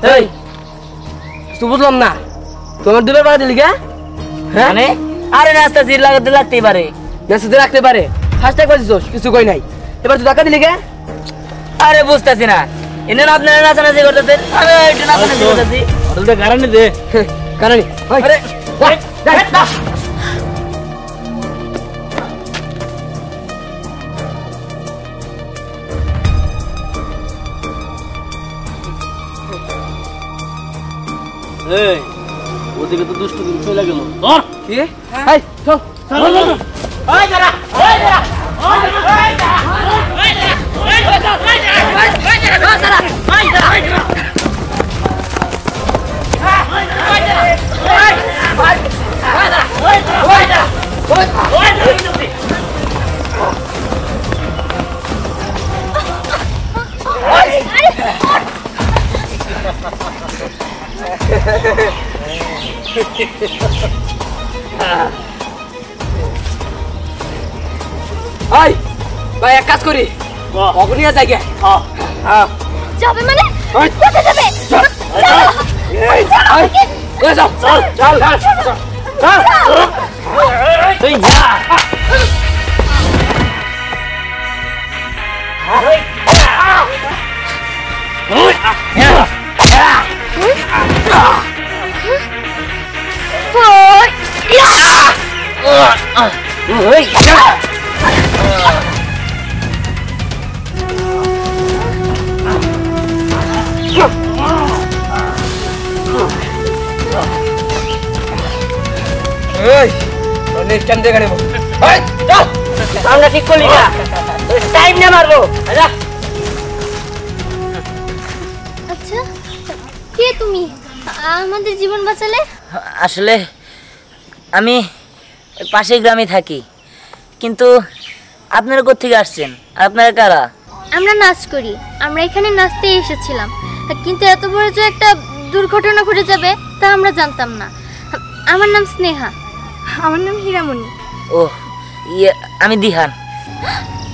এই তুই বুঝলাম না তোমার দুবার বাড়া দিলি কে মানে আরে নাস্তা জির লাগাতে লাগতেই পারে মেসেজ রাখতে পারে ফার্স্ট টাইম কইছিস কিছু কই নাই এবার তুই টাকা দিলি কে আরে বুঝতাছি না এনে না আপনারা নাচানাচি করতেছেন আমি একটু নাচানাচি করতেছি হোটেলটা গারানি দে গারানি আরে এই ওদিকে তো দুষ্ট কিছু চলে গেল ধর কি এই চল চল ওই দাঁড়া ওই দাঁড়া এই ভাই এক কাজ করি অগ্নিয়া জায়গা যাবে মানে ওই কোথায় যাবে এই চল চল চল তুই যা নেক্সট টাইম দেখা নেব আমরা ঠিক করলি না টাইম না মারবো আচ্ছা কে তুমি আমাদের জীবন বাঁচালে আসলে আমি পাশের গ্রামে থাকি কিন্তু আপনারা কোথা থেকে আসছেন আপনারা কারা আমরা নাচ করি আমরা এখানে নাচতে এসেছিলাম কিন্তু এত বড় যে একটা দুর্ঘটনা ঘটে যাবে তা আমরা জানতাম না আমার নাম স্নেহা আমার নাম হীরামণি ও ইয়ে আমি দিহান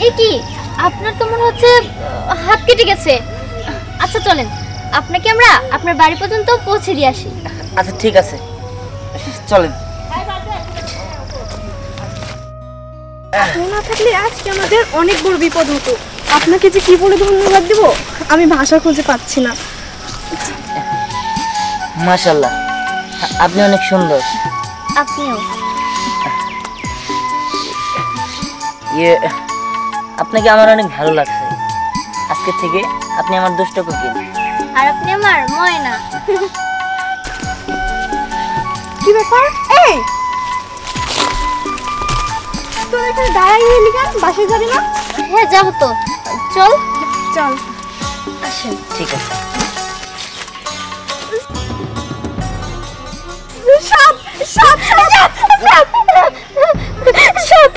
এ কি আপনার তো মনে হচ্ছে হাত কেটে গেছে আচ্ছা চলেন আপনাকে আমরা আপনার বাড়ি পর্যন্ত পৌঁছে দিয়ে আসি আচ্ছা ঠিক আছে চলেন আপনি না থাকলে আজকে আমাদের অনেক বড় বিপদ হতো আপনাকে যে কি বলে ধন্যবাদ দেব আমি ভাষা খুঁজে পাচ্ছি না মাশাআল্লাহ আপনি অনেক সুন্দর আপনিও ইয়ে আপনাকে আমার অনেক ভালো লাগছে আজকে থেকে আপনি আমার দুষ্ট কোকিল আর আপনি আমার ময়না কি ব্যাপার এই তুই এখানে দাঁড়াই রইলি কেন বাসায় যাবি না হ্যাঁ যাবো তো চল চল আসেন ঠিক আছে সাপ সাপ সাপ সাপ সাপ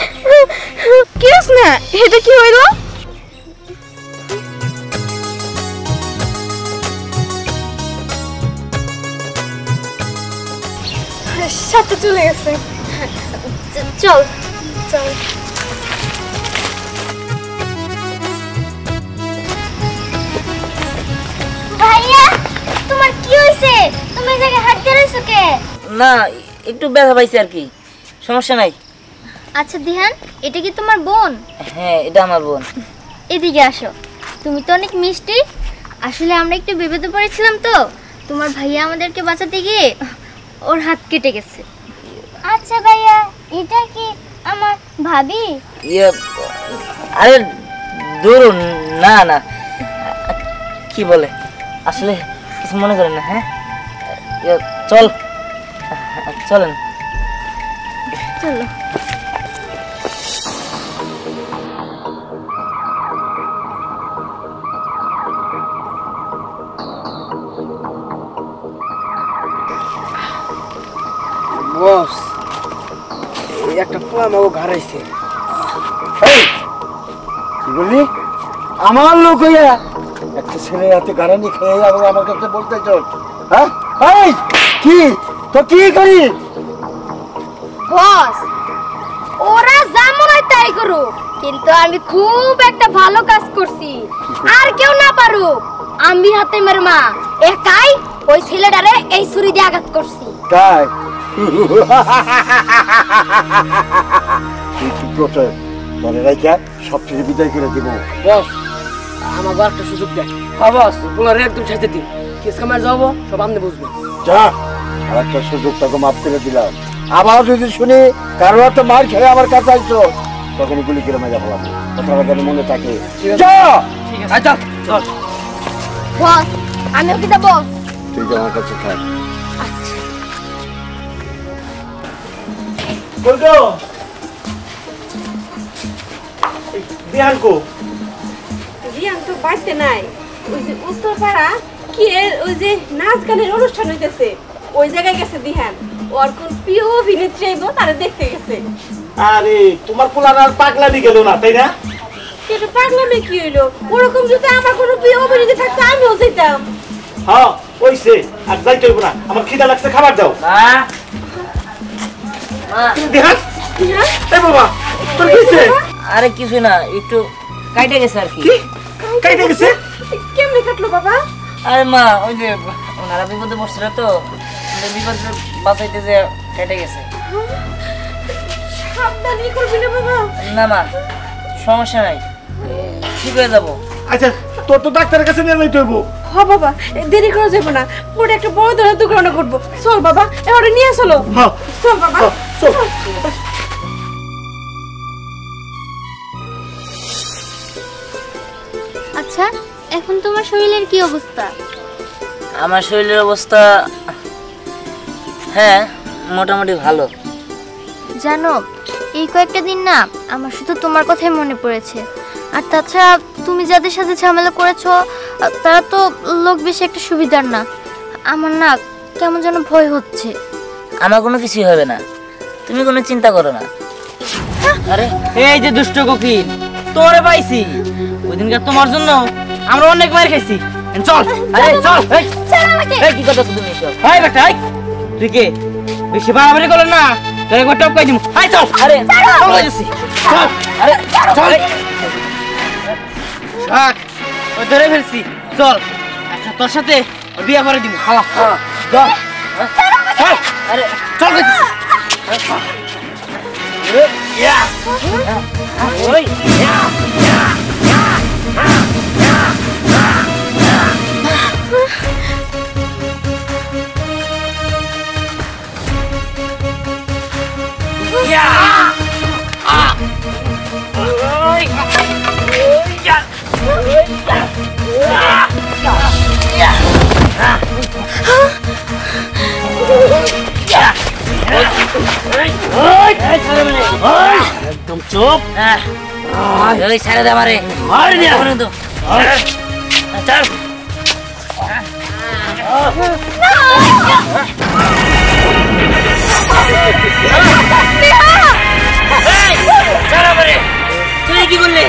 কি না এটা কি হইলো সাপটা চলে গেছে চল চল ভাইয়া তোমার কি হইছে তুমি এই জায়গায় হাত দিয়ে রইছো কে না একটু ব্যথা পাইছি আর কি সমস্যা নাই আচ্ছা দিহান এটা কি তোমার বোন হ্যাঁ এটা আমার বোন এদিকে আসো তুমি তো অনেক মিষ্টি আসলে আমরা একটু বিপদে পড়েছিলাম তো তোমার ভাইয়া আমাদেরকে বাঁচাতে গিয়ে ওর হাত কেটে গেছে আচ্ছা ভাইয়া এটা কি আমার ভাবি ইয়ে আরে দূর না না কি বলে আসলে কিছু মনে করেন না হ্যাঁ ইয়ে, চল চলেন চলো বস এই একটা পোয়া মাগো ঘাড়াইছে এই কি বললি আমার লোক হইয়া একটা ছেলে হাতে গারানি খেয়ে যাবে আমার কাছে বলতে চল হ্যাঁ এই কি তো কি করি বস ওরা যেমন হয় তাই করুক কিন্তু আমি খুব একটা ভালো কাজ করছি আর কেউ না পারুক আমি হাতে মের মা একাই ওই ছেলেটারে এই ছুরি দিয়ে আঘাত করছি। তাই তুই ঠিক করছো, তোরে রাইখা সব থেকে বিদায় করে দিব। বস আমাকে একটা সুযোগ দেয়। হ্যাঁ বস, বলার একদম সাথে দিন, কেস কামার যাবো, সব আপনি বুঝবেন। যা, আর একটা সুযোগ তোকে মাফ করে দিলাম। আবার যদি শুনি কারো একটা মার খেয়ে আমার কাছে আইছো, তখন গুলি করে মজা ফেলাবো। কথাটা যেন মনে থাকে। যা, আচ্ছা চল। বস আমিও কি দেব? তুই আমার কাছে থাক। বলতো বিহান কো রিয়ান তো বাড়তে নাই। ওই যে উত্তরপাড়া কি ওই যে নাচ গানের অনুষ্ঠান হইতেছে, ওই জায়গায় গেছে দিহান। ওর কোন প্রিয় অভিনেত্রী আইবো তারা দেখতে গেছে। আরে তোমার পোলার আর পাগলামি গেল না, তাই না? কিন্তু পাগলামে কি হইলো? ওরকম যদি আমার কোনো প্রিয় অভিনেত্রী থাকতো আমিও যেতাম। হ্যাঁ ওইসে, আর যাইতে হইব না, আমার খিদা লাগছে, খাবার দাও। বিহান এই বাবা, তোর কি হইছে? আরে কিছু না, একটু কাইটে গেছে আর কি। কি কাইতে গেছে? কেমনে কাটলো বাবা? আরে মা, ওই যে ওনারা বিপদে পড়ছিল তো, বিপদ বাঁচাইতে যে কেটে গেছে। সাবধানে করবি না বাবা। না মা, সমস্যা নাই, ঠিক হয়ে যাবো। আচ্ছা তোর তো ডাক্তারের কাছে নিয়ে যাইতে হইব। হ বাবা, দেরি করা যাবে না, পুরো একটা বড় ধরনের দোকান করবো। চল বাবা, এবারে নিয়ে চলো। হ্যাঁ চল বাবা চল। আচ্ছা এখন তোমার শরীরের কি অবস্থা? আমার শরীরের অবস্থা হ্যাঁ মোটামুটি ভালো। জানো এই কয়েকটা দিন না আমার শুধু তোমার কথাই মনে পড়েছে। আর তাছাড়া তুমি যাদের সাথে ঝামেলা করেছো তারা তো লোক বেশি একটা সুবিধার না। আমার না কেমন যেন ভয় হচ্ছে। আমার কোনো কিছুই হবে না, তুমি কোনো চিন্তা করো না। আরে এই যে দুষ্ট কোকিল, তোরে পাইছি। ওই দিনকার তোমার জন্য আমরা অনেক মার খাইছি। চল, আরে চল। এই, এই কি কথা তুমি এসব? হাই বেটা, হাই। তুই কে বেশি বাড়াবাড়ি করলে না, তোর একবার টপ কই দিমু। হাই চল। আরে চল যাচ্ছি। চল, আরে চল। শাক, ওই ধরে ফেলছি। চল, আচ্ছা তোর সাথে ওর বিয়ে করে দিমু। হ্যাঁ হ্যাঁ, চল। চল, আরে চল কইতেছি। ওই একদম চুপ। ওই ছেড়ে দে আমারে। মার দিয়া। তো চল। এই, ছাড় আমারে। তুই কি করলি?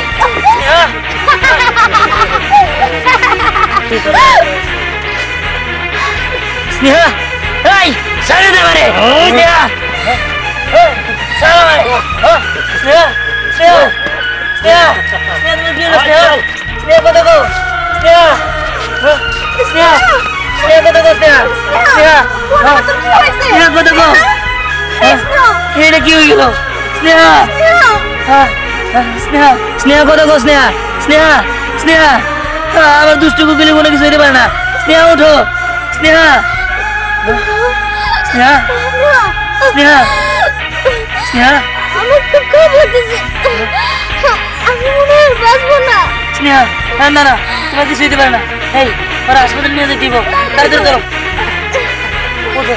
স্নেহা, এই ছেড়ে দে আমারে। স্নেহা, ছাড় আমারে। স্নেহা, স্নেহা, স্নেহা, স্নেহা, তুমি কি হলো স্নেহা? স্নেহা কথা কও। স্নেহা, স্নেহা, স্নেহা কথা কও। স্নেহা, স্নেহা, স্নেহা কথা কও। এটা কি হয়ে গেল? স্নেহা, স্নেহা, স্নেহা কথা কও। স্নেহা, স্নেহা, স্নেহা, আমার দুষ্টু কুকুলি কোনো কিছু হইতে পারে না। স্নেহা ওঠো। স্নেহা, স্নেহা, স্নেহা, স্নেহা, আমার খুব খারাপ লাগতেছে। আমি মনে হয় বাঁচবো না। স্নেহা, না না, তোমার কিছু হইতে পারে না। এই ওরা হাসপাতালে নিয়ে যেতে দিব, তাড়াতাড়ি চলো। ওঠো।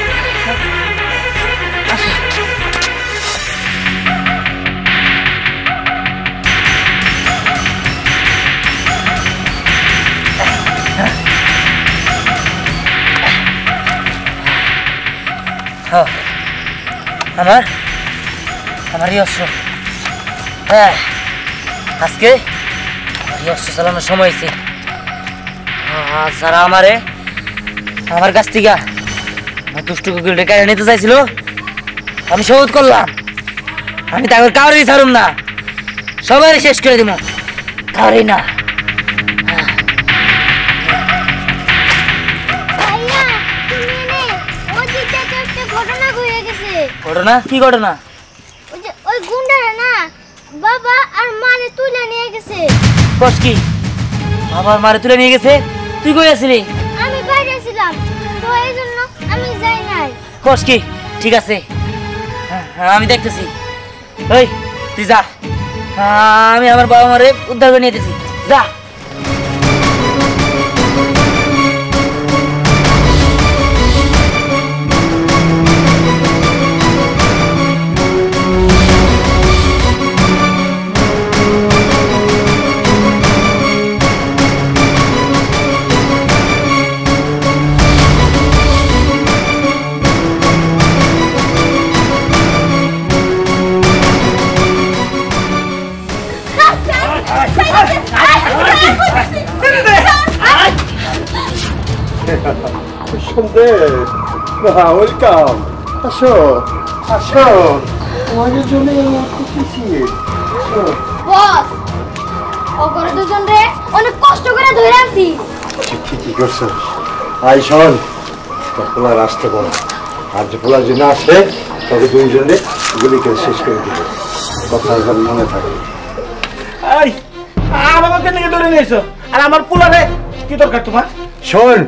আমার এই অস্ত্র, হ্যাঁ আজকে এই অস্ত্র চালানোর সময় হয়েছে। যারা আমার কাছ থেকে আমার দুষ্টু কুকুরটা কেড়ে নিতে চাইছিল, আমি শপথ করলাম আমি তাকে কাউরেই ছাড়ুম না, সবাই শেষ করে দিব, কাউরেই না। ঘটনা কি ঘটনা? ওই যে ওই গুন্ডারা না বাবা আর মারে তুলে নিয়ে গেছে। কস কি? বাবার মারে তুলে নিয়ে গেছে? তুই কই আছিলি? আমি বাইরে ছিলাম তো এই জন্য আমি যাই নাই। কস কি? ঠিক আছে, আমি দেখতেছি। ওই তুই যা, আমি আমার বাবা মারে উদ্ধার করে নিয়ে যেতেছি। যা। ওয়েলকাম, আসো আসো, তোমাদের জন্য খুশি। বস ওগরে দুজন রে অনেক কষ্ট করে ধরে আনছি। ঠিকই করছো। আই শোন, তোর পোলার আসতে বলো, আর যে পোলার জন্য আসে তবে দুইজনে গুলি করে শেষ করে দিবে। কথা মনে থাকে। এই আমাকে নিয়ে ধরে নিয়েছো, আর আমার পোলারে কি দরকার তোমার? শোন,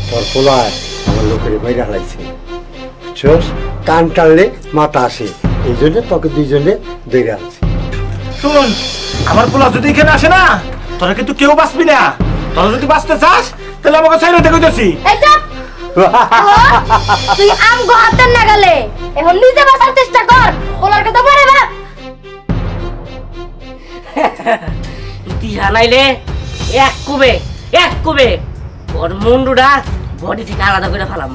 তোর পোলার আমার লোকের বাইরে হারাইছে, বুঝছস? কান টানলে মাথা আসে, এই জন্য তোকে দুইজনে ধরে আনছি। শুন, আমার পোলা যদি এখানে আসে না, তোরা কিন্তু কেউ বাঁচবি না। তোরা যদি বাঁচতে চাস তাহলে আমাকে সাইড হতে কইতেছি। এই চুপ! তুই আমগো হাতের নাগালে এখন নিজে বাঁচার চেষ্টা কর। ওলার কথা পরে ভাব। তুই জানাইলে এক কুবে ওর মুন্ডুটা বডি থেকে আলাদা করে ফেলাম।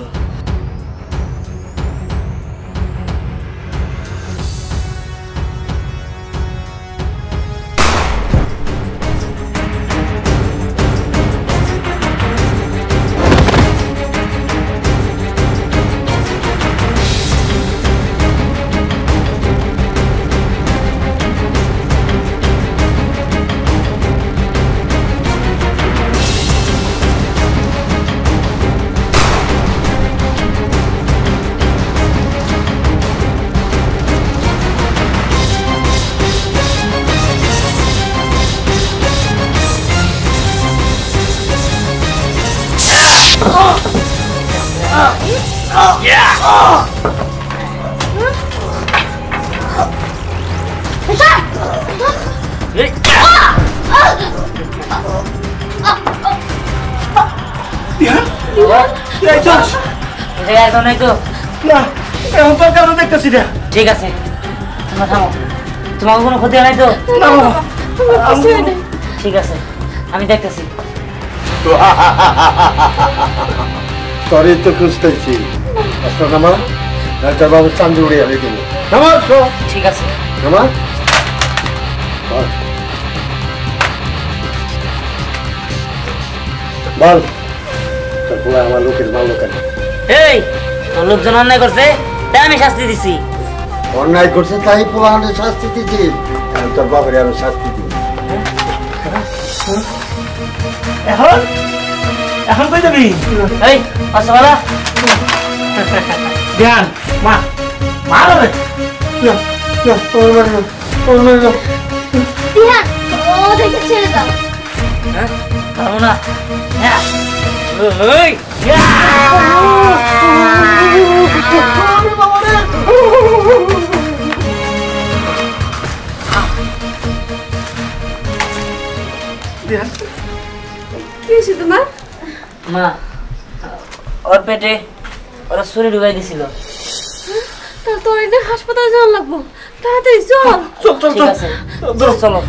ঠিক আছে, তোমরা থামো। তোমার কোনো ক্ষতি হয় নাই তো? ঠিক আছে, আমি দেখতেছি। তোরই তো খুঁজতেছি। নামা, তোর বাবু চান্দু উড়ে আমি দেবো। নামা, ঠিক আছে, নামা। বল, তোর পোলা আমার লোকের মাল লোকের। এই তোর লোকজন অন্যায় করছে তাই আমি শাস্তি দিছি। অন্যায় করছে তাই পোলা আমাদের শাস্তি দিচ্ছি, কারণ তোর বাবার আমি শাস্তি দিই। এখন এখন কই যাবি? এই অসবালা ধ্যান মা মার রে। দিহান ওদেরকে ছেড়ে দাও। পারবো না। এই কি হয়েছে তোমার? মা, ওর পেটে ওরা ছুরি ঢুকাই দিছিল। তোর এটা হাসপাতালে যাওয়া লাগবো, তাড়াতাড়ি চল। চল চল ঠিক চল আছে, চলো।